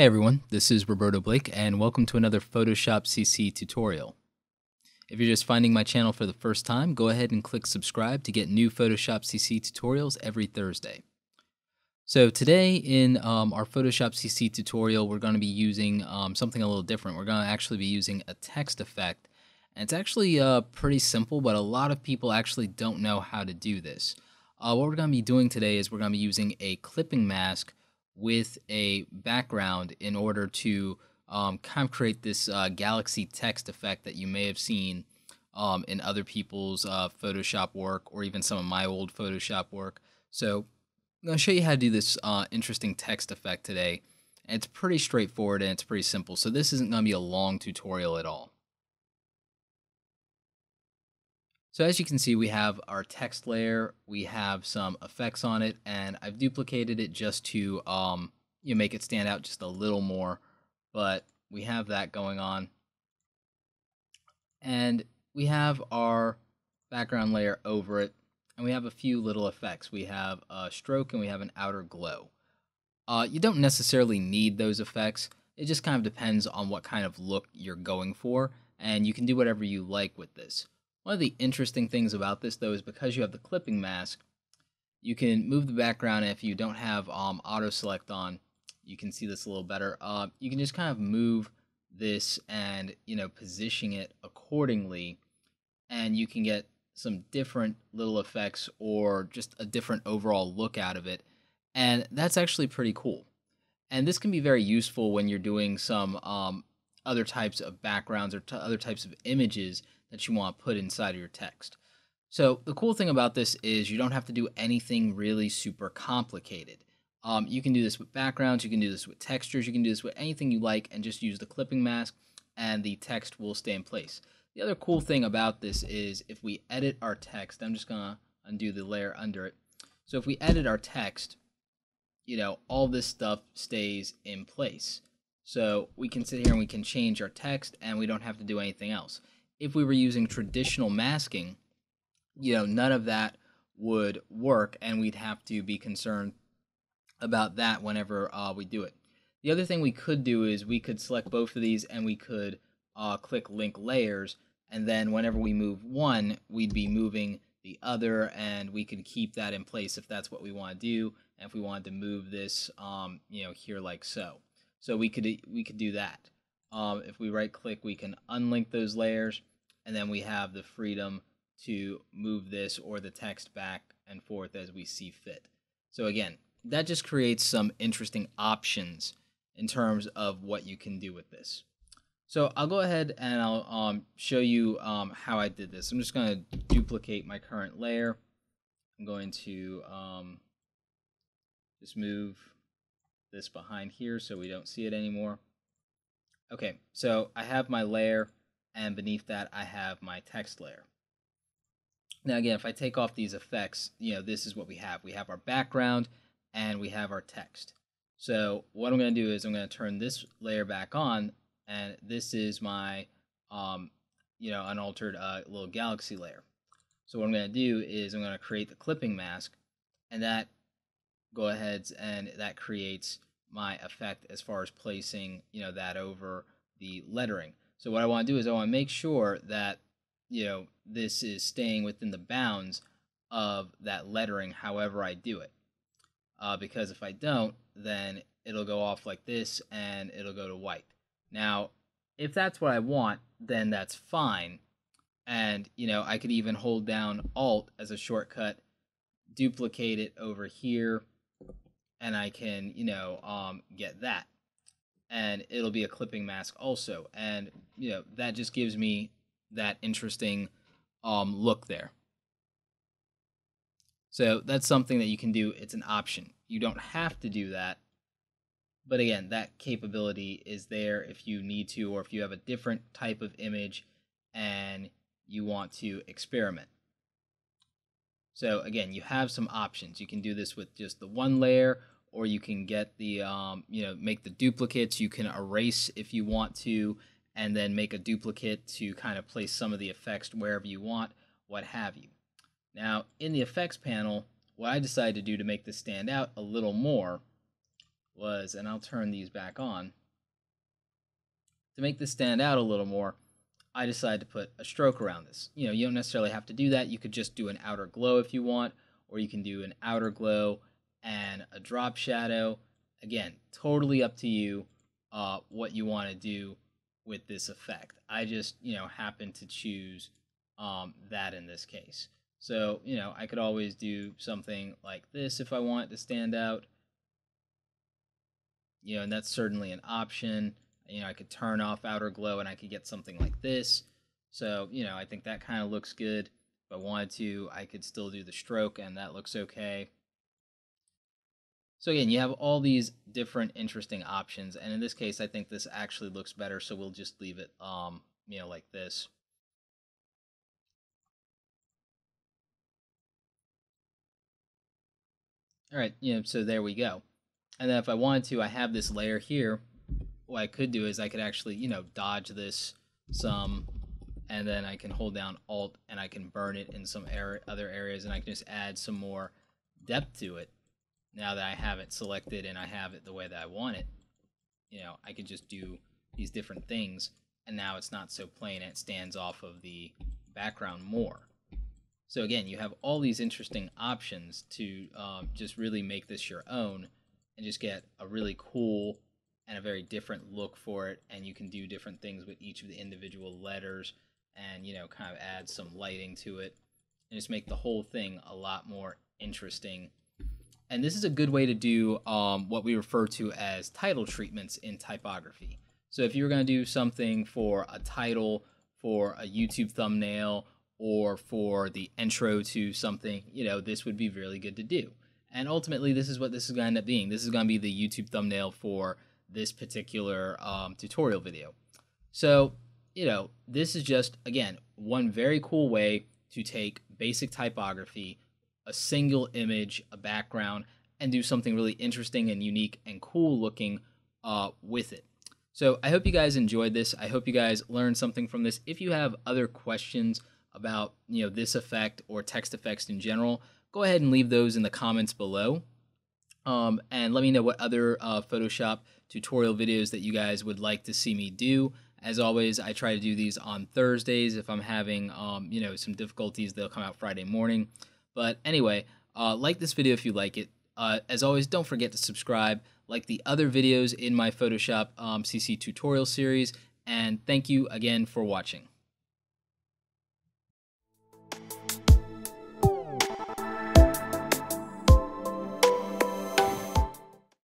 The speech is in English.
Hey everyone, this is Roberto Blake and welcome to another Photoshop CC tutorial. If you're just finding my channel for the first time, go ahead and click subscribe to get new Photoshop CC tutorials every Thursday. So today in our Photoshop CC tutorial, we're going to be using something a little different. We're going to actually be using a text effect. And it's actually pretty simple, but a lot of people actually don't know how to do this. What we're going to be doing today is we're going to be using a clipping mask with a background in order to kind of create this galaxy text effect that you may have seen in other people's Photoshop work or even some of my old Photoshop work. So I'm going to show you how to do this interesting text effect today. And it's pretty straightforward and it's pretty simple. So this isn't going to be a long tutorial at all. So as you can see, we have our text layer, we have some effects on it, and I've duplicated it just to make it stand out just a little more, but we have that going on. And we have our background layer over it, and we have a few little effects. We have a stroke and we have an outer glow. You don't necessarily need those effects. It just kind of depends on what kind of look you're going for, and you can do whatever you like with this. One of the interesting things about this, though, is because you have the clipping mask, you can move the background. If you don't have auto select on, you can see this a little better. You can just kind of move this and position it accordingly, and you can get some different little effects or just a different overall look out of it, and that's actually pretty cool. And this can be very useful when you're doing some other types of backgrounds or other types of images that you want to put inside of your text. So the cool thing about this is you don't have to do anything really super complicated. You can do this with backgrounds, you can do this with textures, you can do this with anything you like and just use the clipping mask and the text will stay in place. The other cool thing about this is if we edit our text, I'm just going to undo the layer under it. So if we edit our text, all this stuff stays in place. So we can sit here and we can change our text and we don't have to do anything else. If we were using traditional masking, none of that would work and we'd have to be concerned about that whenever we do it. The other thing we could do is we could select both of these and we could click link layers, and then whenever we move one, we'd be moving the other, and we could keep that in place if that's what we want to do. And if we wanted to move this here like so. So we could do that. If we right click, we can unlink those layers, and then we have the freedom to move this or the text back and forth as we see fit. So again, that just creates some interesting options in terms of what you can do with this. So I'll go ahead and I'll show you how I did this. I'm just going to duplicate my current layer. I'm going to just move this behind here so we don't see it anymore. Okay, so I have my layer, and beneath that I have my text layer. Now again, if I take off these effects, this is what we have. We have our background and we have our text. So what I'm going to do is I'm going to turn this layer back on, and this is my unaltered little galaxy layer. So what I'm going to do is I'm going to create the clipping mask, and that that creates my effect as far as placing that over the lettering. So what I want to do is I want to make sure that this is staying within the bounds of that lettering however I do it, because if I don't, then it'll go off like this and it'll go to white. Now if that's what I want, then that's fine, and I could even hold down Alt as a shortcut, duplicate it over here, and I can get that, and it'll be a clipping mask also, and that just gives me that interesting look there. So that's something that you can do. It's an option. You don't have to do that, but again, that capability is there if you need to, or if you have a different type of image and you want to experiment. So again, you have some options. You can do this with just the one layer, or you can get the make the duplicates. You can erase if you want to, and then make a duplicate to kind of place some of the effects wherever you want, what have you. Now in the effects panel, what I decided to do to make this stand out a little more was, and I'll turn these back on, to make this stand out a little more, I decided to put a stroke around this. You know, you don't necessarily have to do that. You could just do an outer glow if you want, or you can do an outer glow and a drop shadow. Again, totally up to you what you want to do with this effect. I just, happen to choose that in this case. So, I could always do something like this if I want it to stand out. And that's certainly an option. I could turn off outer glow and I could get something like this. So, I think that kind of looks good. If I wanted to, I could still do the stroke and that looks okay. So again, you have all these different interesting options, and in this case, I think this actually looks better, so we'll just leave it, like this. All right, so there we go. And then if I wanted to, I have this layer here. What I could do is I could actually, dodge this some, and then I can hold down Alt, and I can burn it in some other areas, and I can just add some more depth to it. Now that I have it selected and I have it the way that I want it, I could just do these different things, and now it's not so plain, it stands off of the background more. So again, you have all these interesting options to just really make this your own and just get a really cool and a very different look for it, and you can do different things with each of the individual letters and, kind of add some lighting to it and just make the whole thing a lot more interesting. And this is a good way to do what we refer to as title treatments in typography. So if you were going to do something for a title, for a YouTube thumbnail, or for the intro to something, this would be really good to do. And ultimately, this is what this is going to end up being. This is going to be the YouTube thumbnail for this particular tutorial video. So, this is just, again, one very cool way to take basic typography, a single image, a background, and do something really interesting and unique and cool looking with it. So I hope you guys enjoyed this. I hope you guys learned something from this. If you have other questions about this effect or text effects in general, go ahead and leave those in the comments below. And let me know what other Photoshop tutorial videos that you guys would like to see me do. As always, I try to do these on Thursdays. If I'm having some difficulties, they'll come out Friday morning. But anyway, like this video if you like it. As always, don't forget to subscribe, like the other videos in my Photoshop CC tutorial series, and thank you again for watching.